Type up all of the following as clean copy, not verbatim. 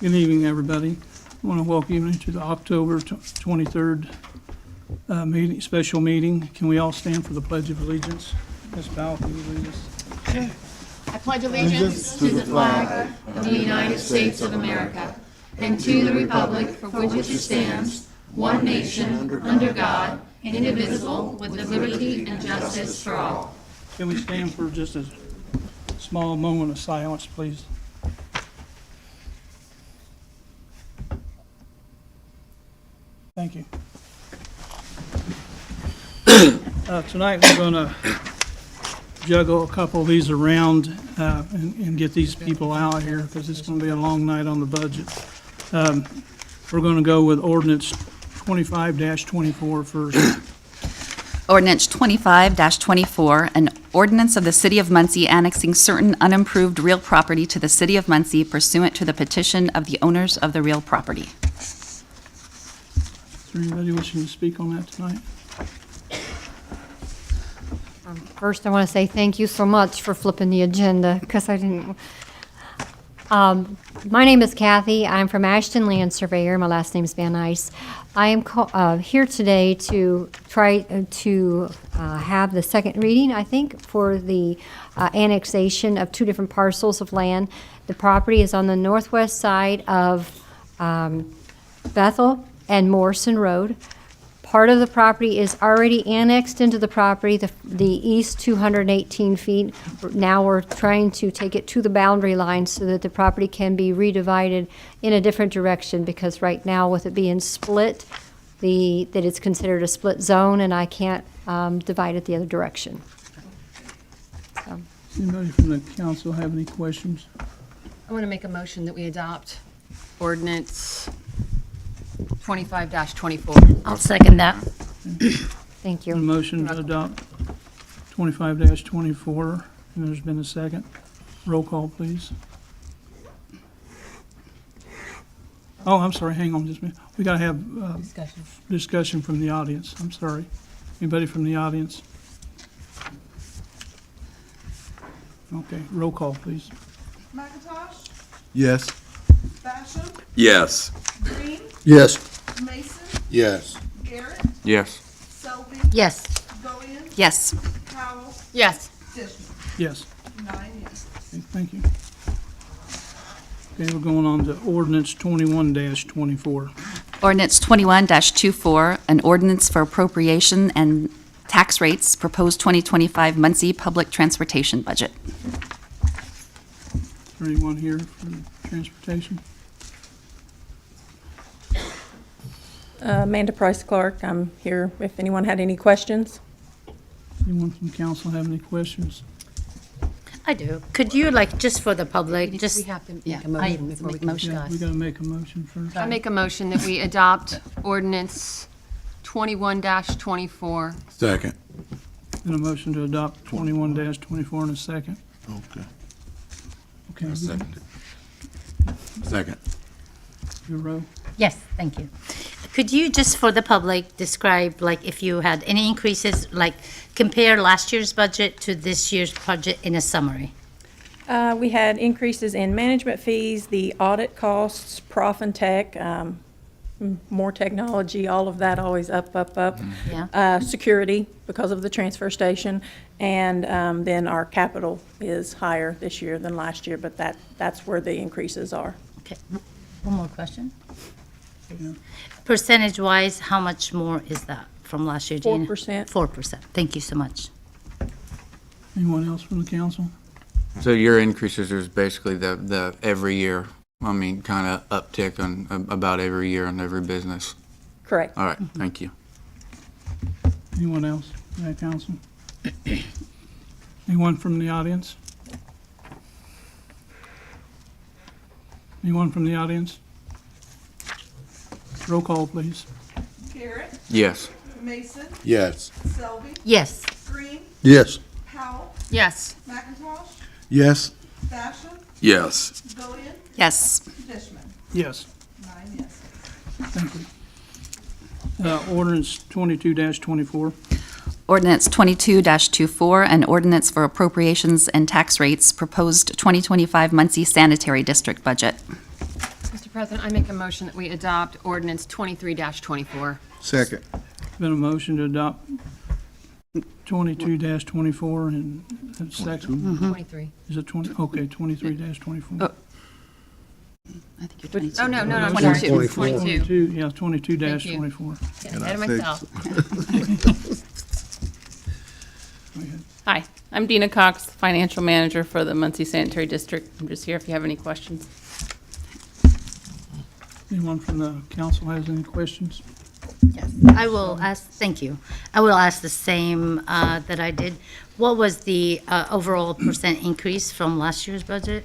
Good evening, everybody. I want to welcome you to the October 23rd meeting, special meeting. Can we all stand for the Pledge of Allegiance? Ms. Powell, can you lead us? I pledge allegiance to the flag of the United States of America and to the republic for which it stands, one nation, under God, indivisible, with liberty and justice for all. Can we stand for just a small moment of silence, please? Thank you. Tonight, we're going to juggle a couple of these around and get these people out here because it's going to be a long night on the budget. We're going to go with ordinance 25-24 first. Ordinance 25-24, an ordinance of the City of Muncie annexing certain unimproved real property to the City of Muncie pursuant to the petition of the owners of the real property. Is there anybody wishing to speak on that tonight? First, I want to say thank you so much for flipping the agenda, because I didn't. My name is Kathy. I'm from Ashton Land Surveyor. My last name is Van Ice. I am here today to try to have the second reading, I think, for the annexation of two different parcels of land. The property is on the northwest side of Bethel and Morrison Road. Part of the property is already annexed into the property, the east 218 feet. Now we're trying to take it to the boundary line so that the property can be redivided in a different direction, because right now with it being split, that it's considered a split zone, and I can't divide it the other direction. So, Anybody from the council have any questions? I want to make a motion that we adopt ordinance 25-24. I'll second that. thank A you. motion to adopt 25-24, and there's been a second. Roll call, please. Oh, I'm sorry, hang on just a minute. We got to have Discussion. discussion from the audience. I'm sorry. Anybody from the audience? Okay, roll call, please. McIntosh, Yes. Basham, Yes. Green, Yes. Mason, Yes. Garrett, Yes. Selby, Yes. Bowen, Yes. Powell, Yes. Dishman. Yes. 9 yes. Okay, thank you. Okay, we're going on to ordinance 21-24. Ordinance 21-24, an ordinance for appropriation and tax rates, proposed 2025 Muncie Public Transportation Budget. Is there anyone here from transportation? Amanda Price Clark, I'm here if anyone had any questions. Anyone from council have any questions? I do. Could you, just for the public, just... We have to make a I motion before we make can motion. Yeah, we got to make a motion first. I make a motion that we adopt ordinance 21-24. Second. And a motion to adopt 21-24 in a second. Okay. Okay, I second it. Second. your row. Yes, thank you. Could you, just for the public, describe, if you had any increases, compare last year's budget to this year's budget in a summary? We had increases in management fees, the audit costs, prof and tech, more technology, all of that always up. Yeah. Security because of the transfer station, and then our capital is higher this year than last year, but that's where the increases are. Okay. One more question. Yeah. Percentage-wise, how much more is that from last year? Do you know? 4%. 4%. Thank you so much. Anyone else from the council? So your increases is basically the every year, kind of uptick on about every year on every business. Correct. All right, thank you. Anyone else from the council? Anyone from the audience? Anyone from the audience? Roll call, please. Garrett, Yes. Mason, Yes. Selby, Yes. Green, Yes. Powell, Yes. McIntosh, Yes. Basham, Yes. Bowen, Yes. Dishman. Yes, 9 yes. thank you. Ordinance 22-24. Ordinance 22-24, an ordinance for appropriations and tax rates, proposed 2025 Muncie Sanitary District Budget. Mr. Mr. President, I make a motion that we adopt ordinance 23-24. Second. Been a motion to adopt 22-24 and a second. 23. Is it 20? Okay, 23-24. I think you're 22. Oh, no, I'm 22. sorry. 22. 22, yeah, 22-24. Getting ahead of myself. Hi, I'm Dina Cox, Financial Manager for the Muncie Sanitary District. I'm just here if you have any questions. Anyone from the council has any questions? Yes, I will ask, thank you. I will ask the same that I did. What was the overall percent increase from last year's budget?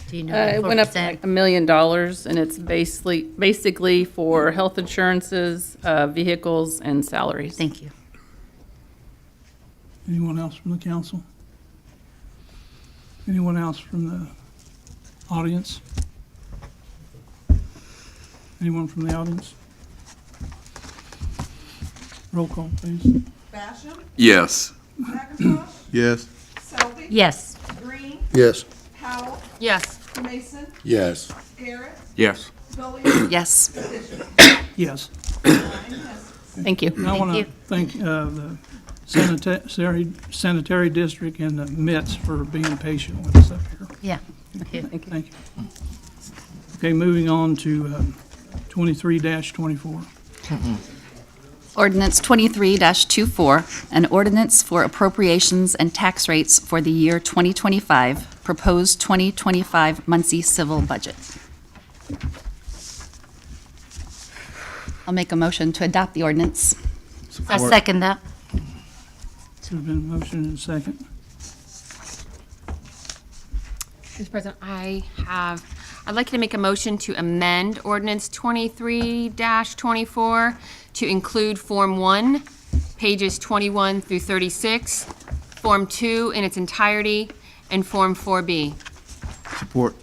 Do you know? It went up 4%? like $1 million, and it's basically for health insurances, vehicles, and salaries. Thank you. Anyone else from the council? Anyone else from the audience? Anyone from the audience? Roll call, please. Basham? Yes. McIntosh? Yes. Selby? Yes. Green? Yes. Powell? Yes. Mason? Yes. Garrett? Yes. Gilliard? Yes. Yes. 9 yeses. Thank you. I want to you. thank the sanitary district and the MITs for being patient with us up here. Yeah. Okay. Thank you. Okay, moving on to 23-24. Ordinance 23-24, an ordinance for appropriations and tax rates for the year 2025, proposed 2025 Muncie civil budget. I'll make a motion to adopt the ordinance. I second that. There's been a motion and a second. Mr. President, I'd like you to make a motion to amend ordinance 23-24 to include Form 1, pages 21 through 36, Form 2 in its entirety, and Form 4B. Support.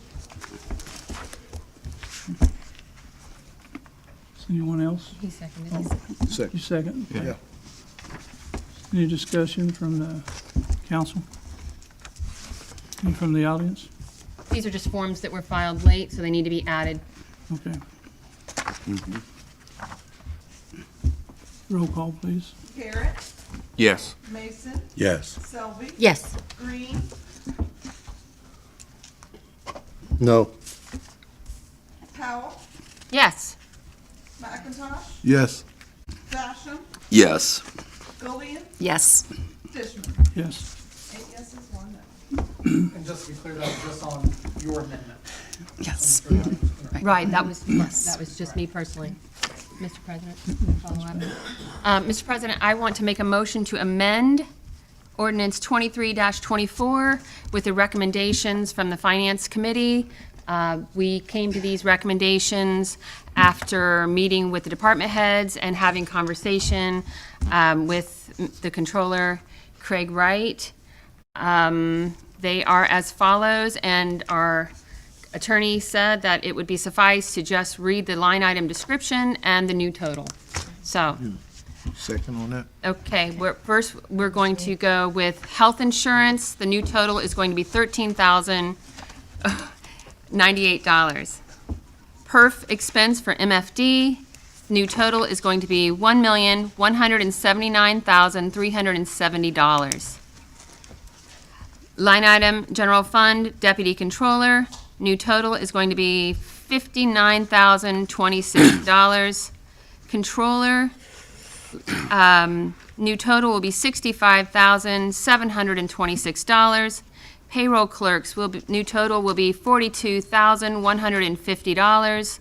Is anyone else? He seconded. You Second. second? Yeah. Any discussion from the council? Any from the audience? These are just forms that were filed late, so they need to be added. Okay. Roll call, please. Garrett? Yes. Mason? Yes. Selby? Yes. Green? No. Powell? Yes. McIntosh? Yes. Basham? Yes. Gilliard? Yes. Fishman? Yes. 8 yeses, 1 no. And just to be clear, that was just on your amendment. Yes. Right, that was just me personally. Mr. President, follow up. Mr. President, I want to make a motion to amend ordinance 23-24 with the recommendations from the Finance Committee. We came to these recommendations after meeting with the department heads and having conversation with the controller, Craig Wright. They are as follows, and our attorney said that it would be suffice to just read the line item description and the new total. So, Second on that? okay, first, we're going to go with health insurance. The new total is going to be $13,098. Perf expense for MFD, new total is going to be $1,179,370. Line item, general fund, deputy controller, new total is going to be $59,026. Controller, new total will be $65,726. Payroll clerks new total will be $42,150.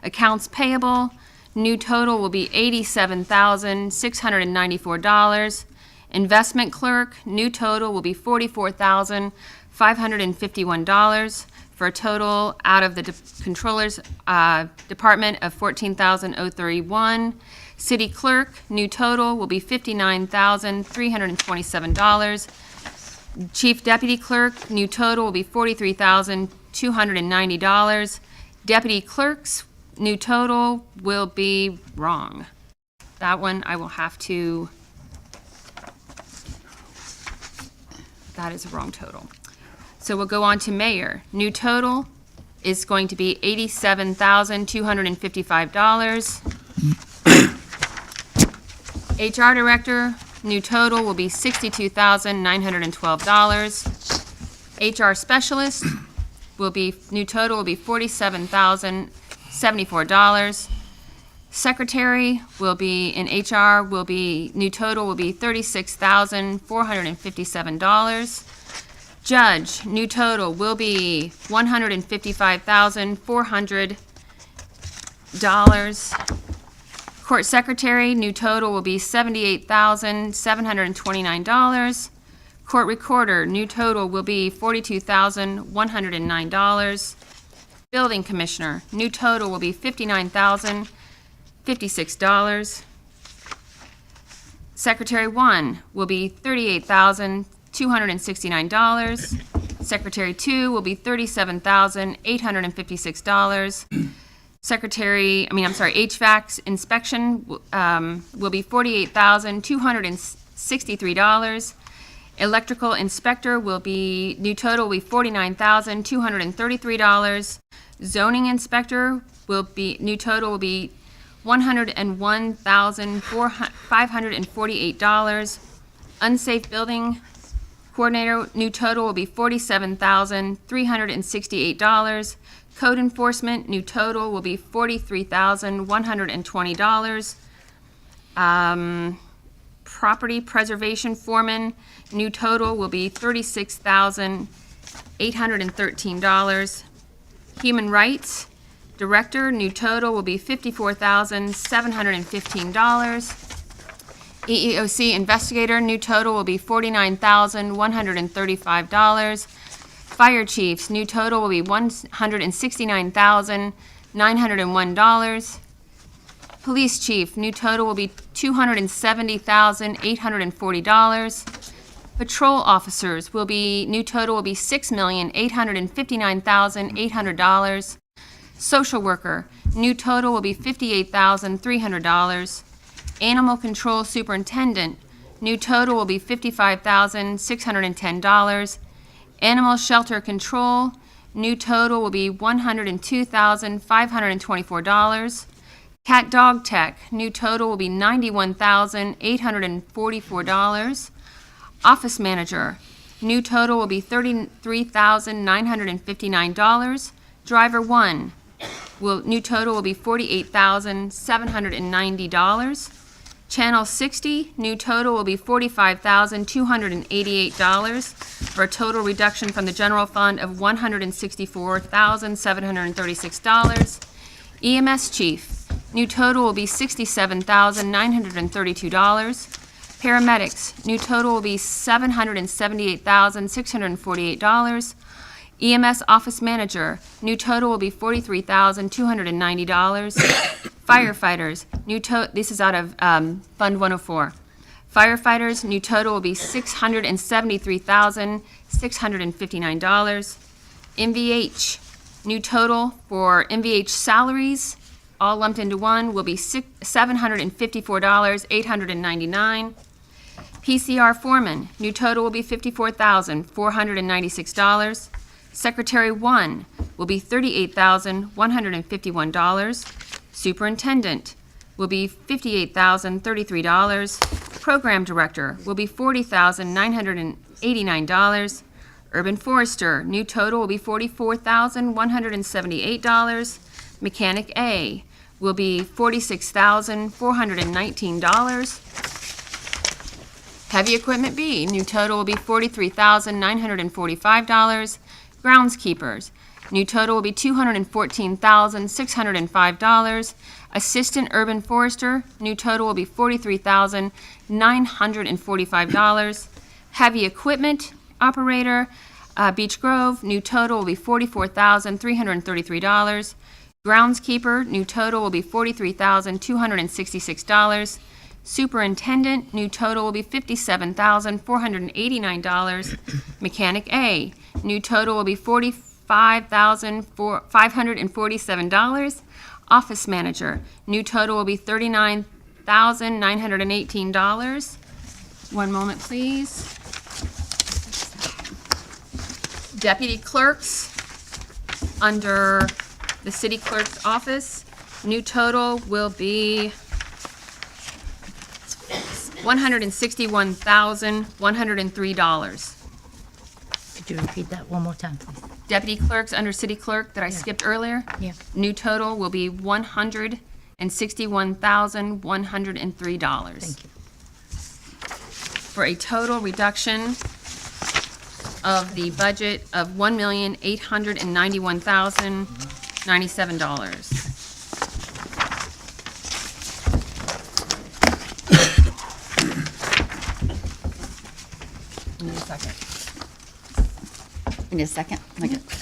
Accounts payable, new total will be $87,694. Investment clerk, new total will be $44,551 for a total out of the controller's department of $14,031. City clerk, new total will be $59,327. Chief deputy clerk, new total will be $43,290. Deputy clerks, new total will be wrong. That one I will have to, that is a wrong total. So we'll go on to mayor. New total is going to be $87,255. HR Director, new total will be $62,912. HR Specialist will be, new total will be $47,074. Secretary will be, in HR, will be, new total will be $36,457. Judge, new total will be $155,400. Court Secretary, new total will be $78,729. Court Recorder, new total will be $42,109. Building Commissioner, new total will be $59,056. Secretary 1 will be $38,269. Secretary 2 will be $37,856. HVAC inspection will be $48,263. Electrical inspector will be, new total will be $49,233. Zoning inspector will be, new total will be $101,548. Unsafe building coordinator, new total will be $47,368. Code enforcement, new total will be $43,120. Property preservation foreman, new total will be $36,813. Human rights director, new total will be $54,715. EEOC investigator, new total will be $49,135. Fire chiefs, new total will be $169,901. Police chief, new total will be $270,840. Patrol officers will be, new total will be $6,859,800. Social worker, new total will be $58,300. Animal control superintendent, new total will be $55,610. Animal shelter control, new total will be $102,524. Cat dog tech, new total will be $91,844. Office manager, new total will be $33,959. Driver 1, new total will be $48,790. Channel 60, new total will be $45,288 for a total reduction from the general fund of $164,736. EMS chief, new total will be $67,932. Paramedics, new total will be $778,648. EMS office manager, new total will be $43,290. Firefighters, this is out of Fund 104. Firefighters, new total will be $673,659. MVH, new total for MVH salaries, all lumped into one, will be $754,899. PCR foreman, new total will be $54,496. Secretary 1 will be $38,151. Superintendent will be $58,033. Program director will be $40,989. Urban forester, new total will be $44,178. Mechanic A will be $46,419. Heavy equipment B, new total will be $43,945. Groundskeepers, new total will be $214,605. Assistant urban forester, new total will be $43,945. Heavy equipment operator, Beech Grove, new total will be $44,333. Groundskeeper, new total will be $43,266. Superintendent, new total will be $57,489. Mechanic A, new total will be $45,547. Office manager, new total will be $39,918. One moment, please. Deputy clerks, under the city clerk's office, new total will be $161,103. Could you repeat that one more time, please? Deputy clerks under city clerk that I skipped earlier. Yeah. New total will be $161,103. Thank you. For a total reduction of the budget of $1,891,097. Need a second. We need a second?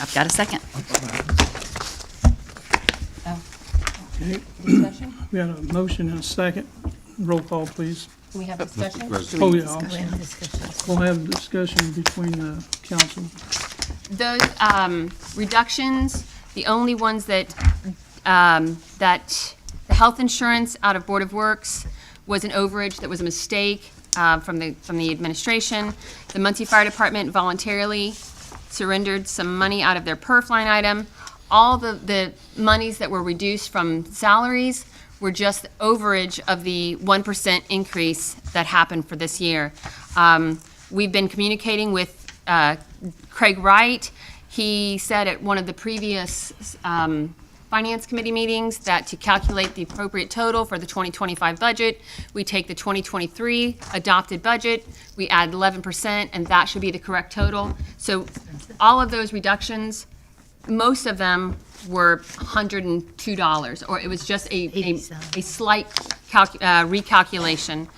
I've got a second. Okay, Discussion? we had a motion and a second. Roll call, please. Can we have discussion? Oh, yeah, I'm We sorry. have discussion. We'll have discussion between the council. Those reductions, the only ones that, that the health insurance out of Board of Works was an overage that was a mistake from the administration. The Muncie Fire Department voluntarily surrendered some money out of their perf line item. All the monies that were reduced from salaries were just overage of the 1% increase that happened for this year. We've been communicating with Craig Wright. He said at one of the previous Finance Committee meetings that to calculate the appropriate total for the 2025 budget, we take the 2023 adopted budget, we add 11%, and that should be the correct total. So all of those reductions, most of them were $102, or it was just a slight recalculation.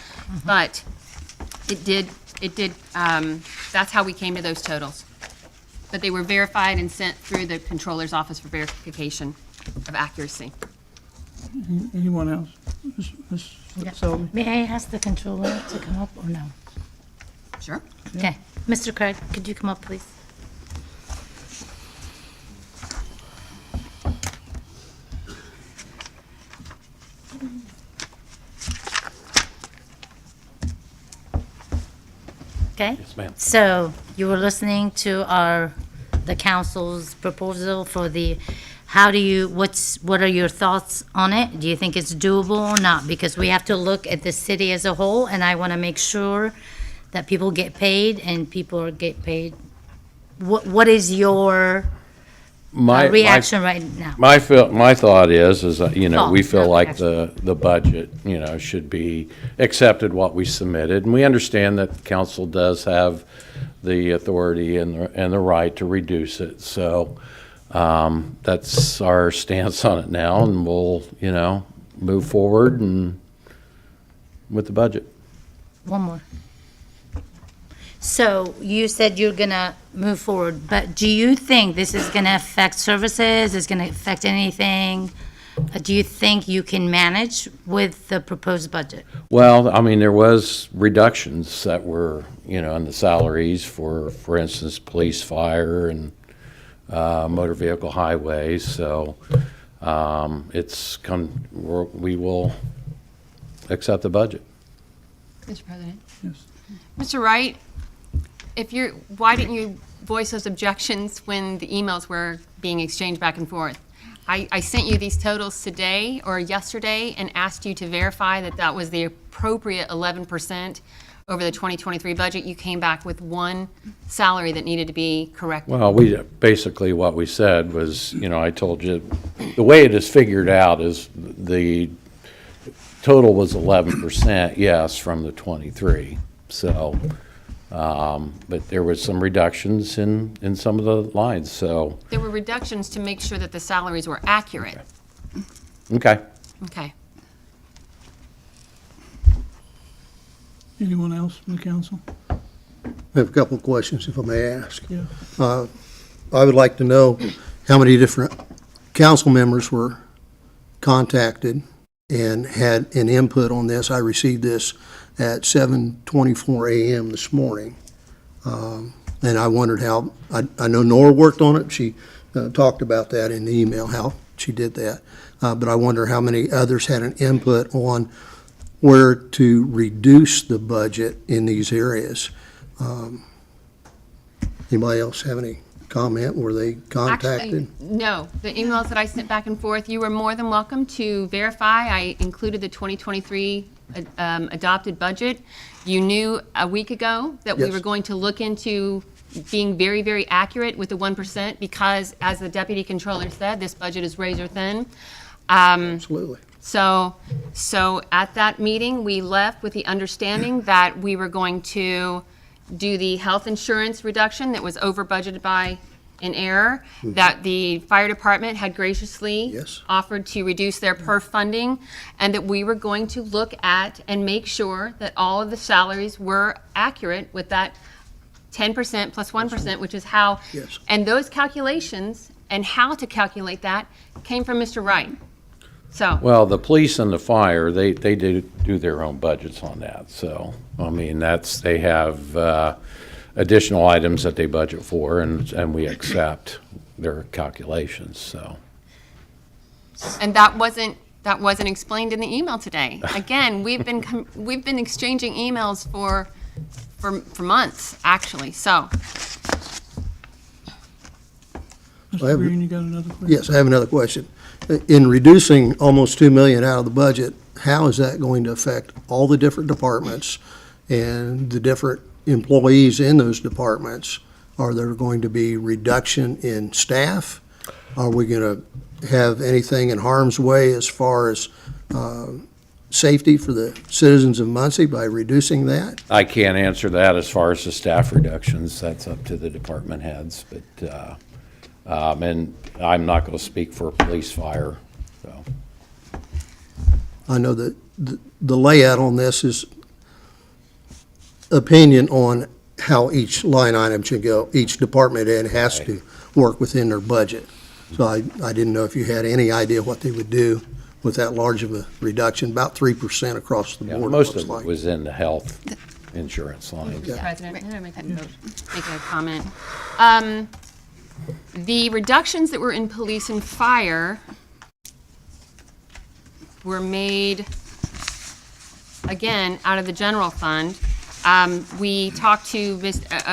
But it did, that's how we came to those totals. But they were verified and sent through the Controller's Office for verification of accuracy. Anyone else? Ms. Selby? May I ask the controller to come up or no? Sure. Okay. Mr. Craig, could you come up, please? Okay? Yes, ma'am. So you were listening to the council's proposal for the, what are your thoughts on it? Do you think it's doable or not? Because we have to look at the city as a whole, and I want to make sure that people get paid and people get paid. What is your reaction right now? My thought is you know, we Thought, feel not like action. the budget, you know, should be accepted what we submitted. And we understand that the council does have the authority and the right to reduce it. So that's our stance on it now, and we'll, you know, move forward and with the budget. One more. So you said you're gonna move forward, but do you think this is gonna affect services? Is gonna affect anything? Do you think you can manage with the proposed budget? Well, I mean, there was reductions that were, you know, in the salaries for instance, police, fire, and motor vehicle highways. So we will accept the budget. Mr. President? Yes. Mr. Wright, why didn't you voice those objections when the emails were being exchanged back and forth? I sent you these totals today or yesterday and asked you to verify that that was the appropriate 11% over the 2023 budget. You came back with one salary that needed to be corrected. Well, basically what we said was, you know, I told you, the way it is figured out is the total was 11%, yes, from the 23. So, but there was some reductions in some of the lines, so. There were reductions to make sure that the salaries were accurate. Okay. Okay. Anyone else from the council? I have a couple of questions, if I may ask. Yeah. I would like to know how many different council members were contacted and had an input on this. I received this at 7:24 a.m. this morning. And I wondered how, I know Nora worked on it. She talked about that in the email, how she did that. But I wonder how many others had an input on where to reduce the budget in these areas. Anybody else have any comment? Were they contacted? Actually, no. The emails that I sent back and forth, you were more than welcome to verify. I included the 2023 adopted budget. You knew a week ago that we Yes. were going to look into being very, very accurate with the 1% because, as the deputy controller said, this budget is razor thin. Absolutely. So at that meeting, we left with the understanding that we were going to do the health insurance reduction that was over budgeted by an error, that the fire department had graciously Yes. offered to reduce their PERF funding, and that we were going to look at and make sure that all of the salaries were accurate with that 10% plus 1%, which is how, Yes. and those calculations and how to calculate that came from Mr. Wright. So. Well, the police and the fire, they do their own budgets on that, so, I mean, they have additional items that they budget for, and we accept their calculations, so. And that wasn't explained in the email today. Again, we've been exchanging emails for months, actually, so. I have- Mr. Green, you got another question? Yes, I have another question. In reducing almost $2 million out of the budget, how is that going to affect all the different departments and the different employees in those departments? Are there going to be reduction in staff? Are we going to have anything in harm's way as far as safety for the citizens of Muncie by reducing that? I can't answer that as far as the staff reductions, that's up to the department heads, but, and I'm not going to speak for police fire, so. I know that the layout on this is opinion on how each line item should go. Each department head has to work within their budget. So I didn't know if you had any idea what they would do with that large of a reduction, about 3% across the Yeah, board. most looks of it like. was in the health insurance lines. Mr. President, may I make a comment? The reductions that were in police and fire were made, again, out of the general fund. We talked to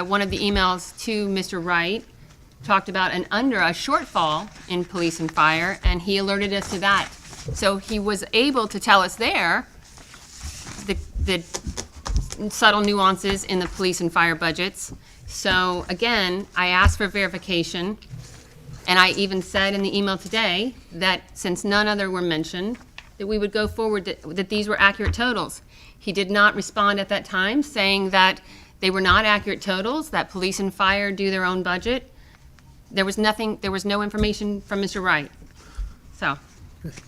one of the emails to Mr. Wright, talked about a shortfall in police and fire, and he alerted us to that. So he was able to tell us there the subtle nuances in the police and fire budgets. So again, I asked for verification, and I even said in the email today that since none other were mentioned, that we would go forward, that these were accurate totals. He did not respond at that time, saying that they were not accurate totals, that police and fire do their own budget. There was no information from Mr. Wright. So,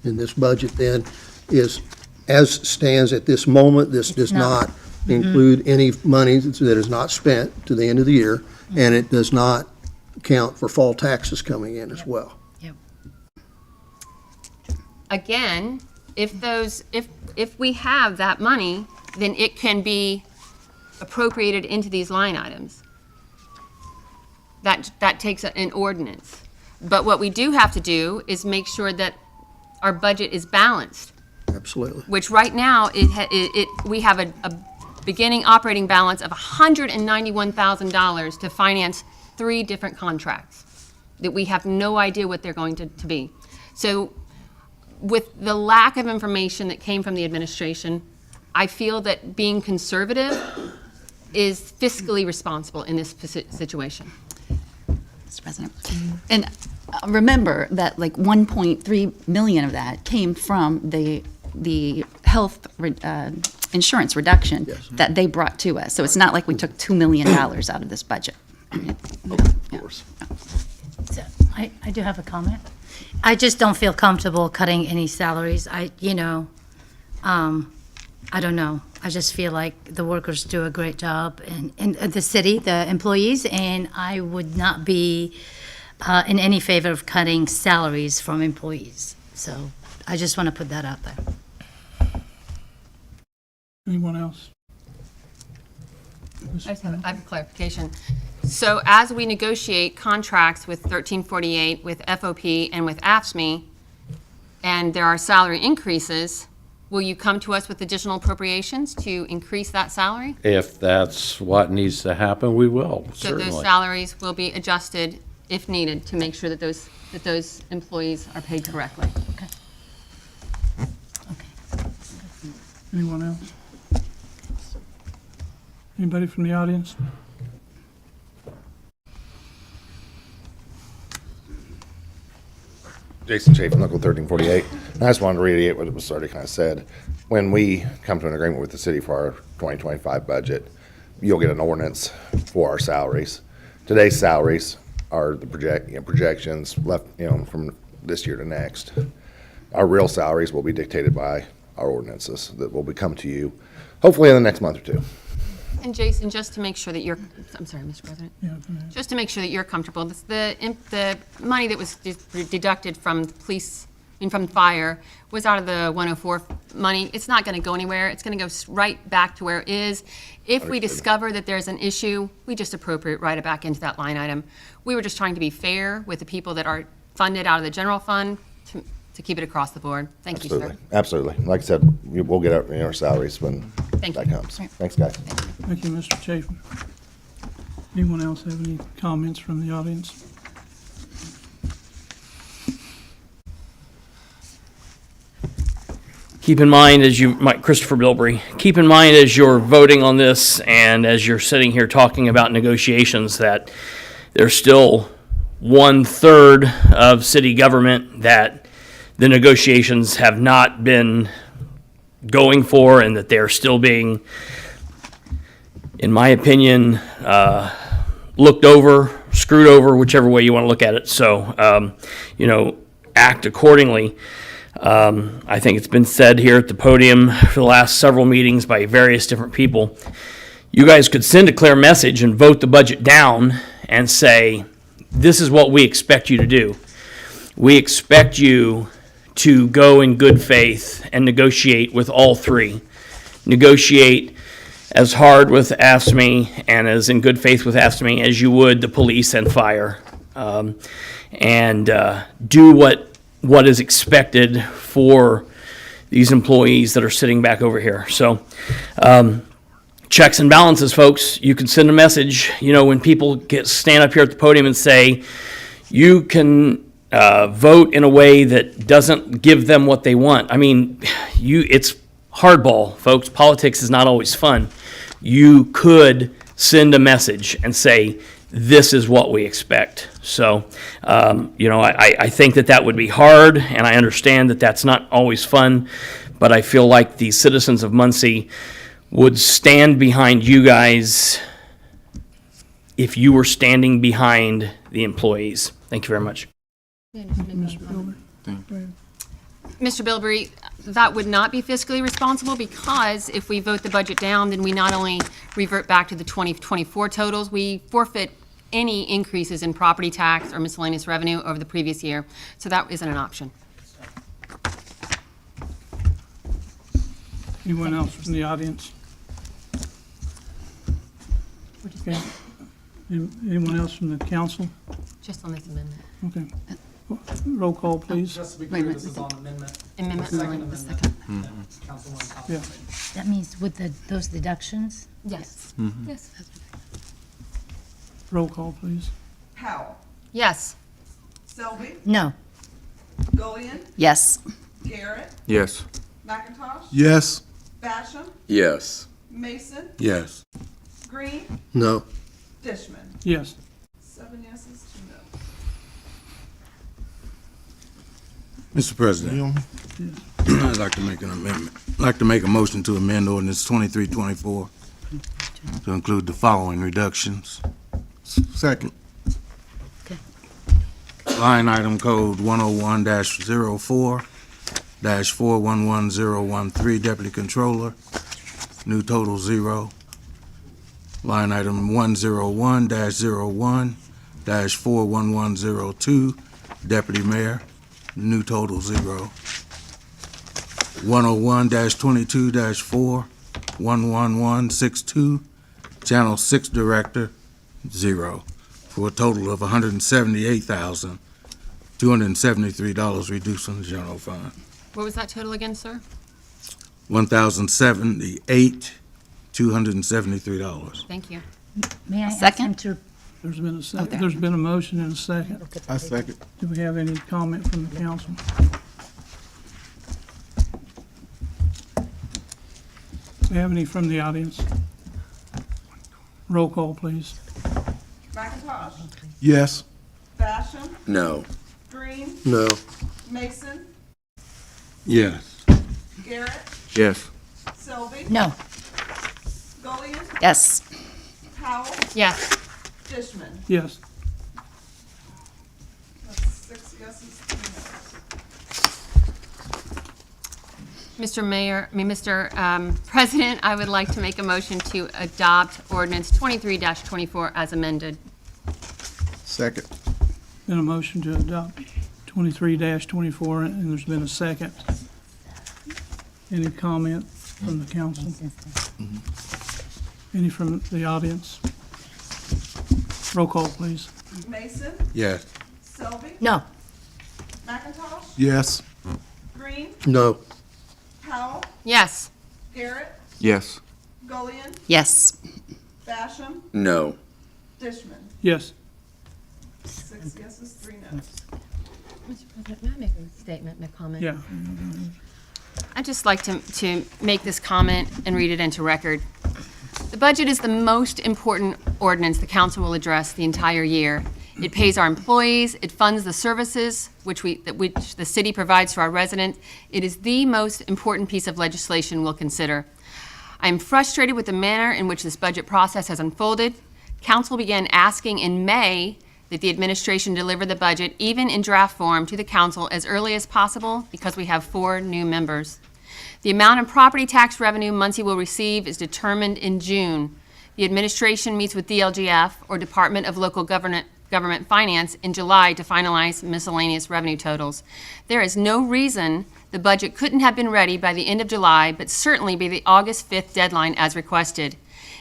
And this budget then is, as stands at this moment, this does not include any money that is not spent to the end of the year, and it does not count for fall taxes coming in as well. again, if we have that money, then it can be appropriated into these line items. That takes an ordinance. But what we do have to do is make sure that our budget is balanced, Absolutely. which right now, we have a beginning operating balance of $191,000 to finance 3 different contracts that we have no idea what they're going to be. So with the lack of information that came from the administration, I feel that being conservative is fiscally responsible in this situation. Mr. President. And remember that like 1.3 million of that came from the health insurance reduction Yes. that they brought to us. So it's not like we took $2 million out of this budget. Of course. So, I do have a comment. I just don't feel comfortable cutting any salaries. I don't know. I just feel like the workers do a great job in the city, the employees, and I would not be in any favor of cutting salaries from employees. So I just want to put that out there. Anyone else? I have a clarification. So as we negotiate contracts with 1348, with FOP, and with AFSCME, and there are salary increases, will you come to us with additional appropriations to increase that salary? If that's what needs to happen, we will, So those certainly. salaries will be adjusted if needed, to make sure that those employees are paid correctly. Anyone else? Anybody from the audience? Jason Chafin, Local 1348. I just wanted to reiterate what was already kind of said. When we come to an agreement with the city for our 2025 budget, you'll get an ordinance for our salaries. Today's salaries are the projections left, from this year to next. Our real salaries will be dictated by our ordinances that will come to you, hopefully in the next month or two. And Jason, just to make sure that you're, I'm sorry, Mr. President. Yeah, go ahead. Just to make sure that you're comfortable, the money that was deducted from the police, from fire, was out of the 104 money. It's not going to go anywhere. It's going to go right back to where it is. If we discover that there's an issue, we just appropriate right it back into that line item. We were just trying to be fair with the people that are funded out of the general fund to keep it across the board. Thank you, sir. Absolutely. Like I said, we'll get our salaries when Thank that you. comes. Thanks, guys. Thank you, Mr. Chafin. Anyone else have any comments from the audience? Keep in mind Christopher Bilbrey, keep in mind as you're voting on this and as you're sitting here talking about negotiations that there's still 1/3 of city government that the negotiations have not been going for and that they're still being, in my opinion, looked over, screwed over, whichever way you want to look at it. So, act accordingly. I think it's been said here at the podium for the last several meetings by various different people. You guys could send a clear message and vote the budget down and say, this is what we expect you to do. We expect you to go in good faith and negotiate with all three. Negotiate as hard with AFSCME and as in good faith with AFSCME as you would the police and fire. And do what is expected for these employees that are sitting back over here. So, checks and balances, folks. You can send a message, when people stand up here at the podium and say, you can vote in a way that doesn't give them what they want. I mean, it's hardball, folks. Politics is not always fun. You could send a message and say, this is what we expect. So, I think that would be hard, and I understand that that's not always fun, but I feel like the citizens of Muncie would stand behind you guys if you were standing behind the employees. Thank you very much. Mr. Bilbrey? Mr. Bilbrey, that would not be fiscally responsible because if we vote the budget down, then we not only revert back to the 2024 totals, we forfeit any increases in property tax or miscellaneous revenue over the previous year. So that isn't an option. Anyone else from the audience? Okay. Anyone else from the council? Just on this amendment. Okay. Roll call, please. Just to be clear, this is on amendment. Amendment, Second the amendment. second. Councilwoman Thomas Yeah. made. That means with those deductions? Yes. Yes. Roll call, please. Powell, Yes. Selby, No. Gullion, Yes. Garrett, Yes. McIntosh, Yes. Basham, Yes. Mason, Yes. Green, No. Dishman. Yes. 7 yeses, 2 no. Mr. President, I'd like to make an amendment. I'd like to make a motion to amend ordinance 2324 to include the following reductions. Second. Line item code 101-04-411013, Deputy Controller, new total 0. Line item 101-01-41102, Deputy Mayor, new total 0. 101-22-4-11162, Channel 6 Director, 0, for a total of $178,273 reduced on the general fund. What was that total again, sir? $1,078,273. Thank you. May I ask Second? him to There's been a second, there's been a motion and a second. I second. Do we have any comment from the council? Do we have any from the audience? Roll call, please. McIntosh, Yes. Basham, No. Green, No. Mason, Yes. Garrett, Yes. Selby, No. Gullion, Yes. Powell, Yes. Dishman. Yes. That's 6 yeses, 3 noes. Mr. President, I would like to make a motion to adopt ordinance 23-24 as amended. Second. Been a motion to adopt 23-24, and there's been a second. Any comment from the council? Any from the audience? Roll call, please. Mason, Yes. Selby, No. McIntosh, Yes. Green, No. Powell, Yes. Garrett, Yes. Gullion, Yes. Basham, No. Dishman. Yes. 6 yeses, 3 noes. Mr. President, may I make a statement and a comment? Yeah. I'd just like to make this comment and read it into record. The budget is the most important ordinance the council will address the entire year. It pays our employees, it funds the services which the city provides to our residents. It is the most important piece of legislation we'll consider. I am frustrated with the manner in which this budget process has unfolded. Council began asking in May that the administration deliver the budget, even in draft form, to the council as early as possible because we have 4 new members. The amount of property tax revenue Muncie will receive is determined in June. The administration meets with DLGF, or Department of Local Government Finance, in July to finalize miscellaneous revenue totals. There is no reason the budget couldn't have been ready by the end of July, but certainly by the August 5th deadline as requested.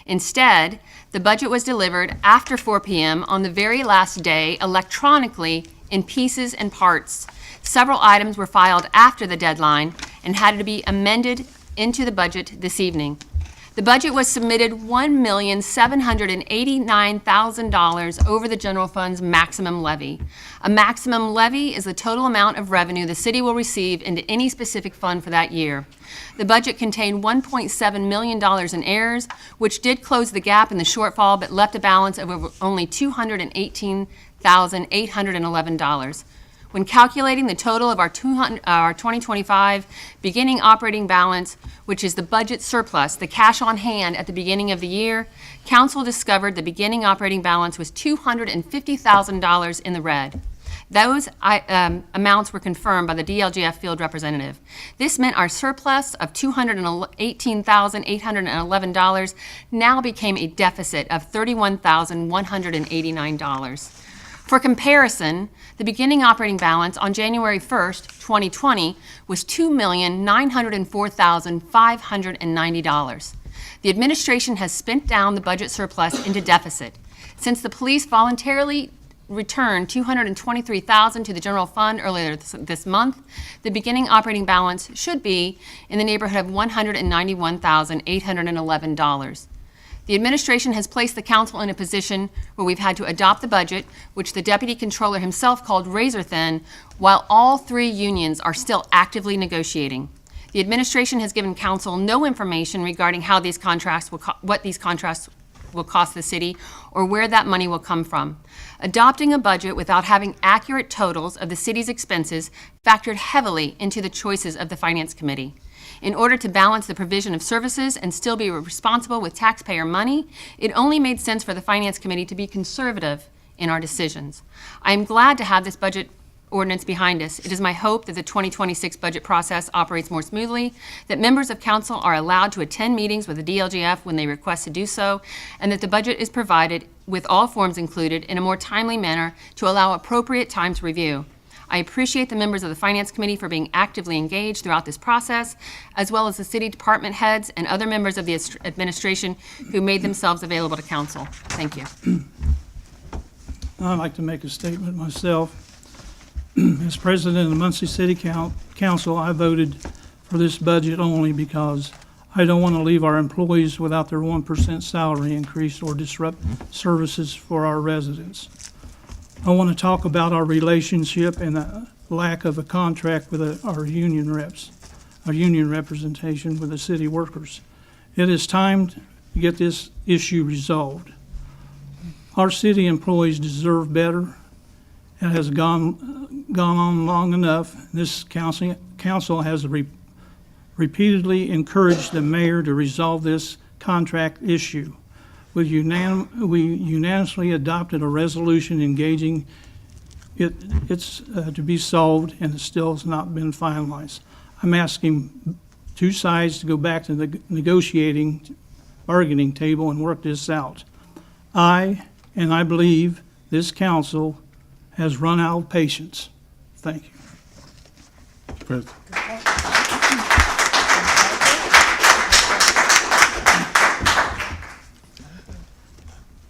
Instead, the budget was delivered after 4 p.m. on the very last day electronically in pieces and parts. Several items were filed after the deadline and had to be amended into the budget this evening. The budget was submitted $1,789,000 over the general fund's maximum levy. A maximum levy is the total amount of revenue the city will receive into any specific fund for that year. The budget contained $1.7 million in errors, which did close the gap in the shortfall, but left a balance of only $218,811. When calculating the total of our 2025 beginning operating balance, which is the budget surplus, the cash on hand at the beginning of the year, council discovered the beginning operating balance was $250,000 in the red. Those amounts were confirmed by the DLGF field representative. This meant our surplus of $218,811 now became a deficit of $31,189. For comparison, the beginning operating balance on January 1st, 2020 was $2,904,590. The administration has spent down the budget surplus into deficit. Since the police voluntarily returned $223,000 to the general fund earlier this month, the beginning operating balance should be in the neighborhood of $191,811. The administration has placed the council in a position where we've had to adopt the budget, which the deputy controller himself called razor thin, while all 3 unions are still actively negotiating. The administration has given council no information regarding how these contracts what these contracts will cost the city or where that money will come from. Adopting a budget without having accurate totals of the city's expenses factored heavily into the choices of the Finance Committee. In order to balance the provision of services and still be responsible with taxpayer money, it only made sense for the Finance Committee to be conservative in our decisions. I am glad to have this budget ordinance behind us. It is my hope that the 2026 budget process operates more smoothly, that members of council are allowed to attend meetings with the DLGF when they request to do so, and that the budget is provided with all forms included in a more timely manner to allow appropriate time to review. I appreciate the members of the Finance Committee for being actively engaged throughout this process, as well as the city department heads and other members of the administration who made themselves available to council. Thank you. I'd like to make a statement myself. As president of the Muncie City Council, I voted for this budget only because I don't want to leave our employees without their 1% salary increase or disrupt services for our residents. I want to talk about our relationship and the lack of a contract with our union reps, our union representation with the city workers. It is time to get this issue resolved. Our city employees deserve better. It has gone on long enough. This council has repeatedly encouraged the mayor to resolve this contract issue. We unanimously adopted a resolution engaging it's to be solved, and it still has not been finalized. I'm asking two sides to go back to the negotiating, bargaining table and work this out. I believe this council has run out of patience. Thank you.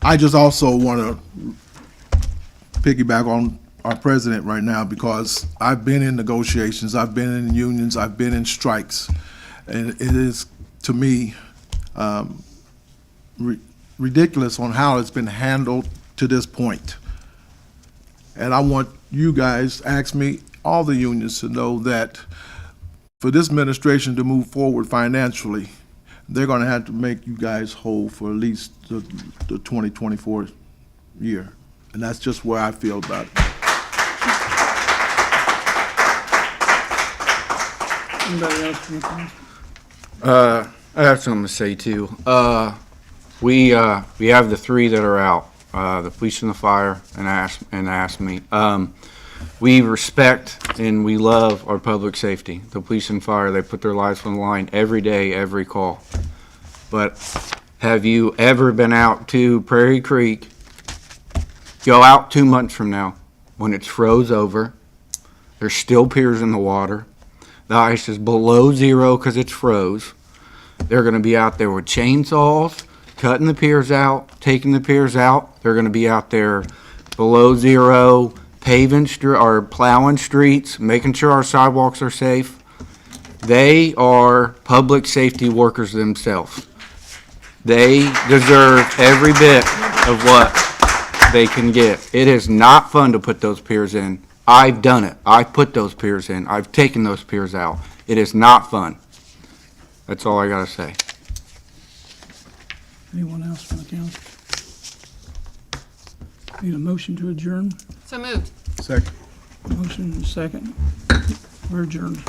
I just also want to piggyback on our president right now, because I've been in negotiations, I've been in unions, I've been in strikes, and it is, to me, ridiculous on how it's been handled to this point. And I want you guys, ask me, all the unions, to know that for this administration to move forward financially, they're going to have to make you guys whole for at least the 2024 year. And that's just where I feel about it. Anybody else? From the council? I have something to say too. We have the three that are out, the police and the fire and ASME. We respect and we love our public safety. The police and fire, they put their lives on the line every day, every call. But have you ever been out to Prairie Creek? Go out 2 months from now when it's froze over. There's still piers in the water. The ice is below zero because it's froze. They're going to be out there with chainsaws, cutting the piers out, taking the piers out. They're going to be out there below zero, paving or plowing streets, making sure our sidewalks are safe. They are public safety workers themselves. They deserve every bit of what they can get. It is not fun to put those piers in. I've done it. I've put those piers in. I've taken those piers out. It is not fun. That's all I gotta say. Anyone else from the council? Need a motion to adjourn? So moved. Second. Motion and second. We're adjourned.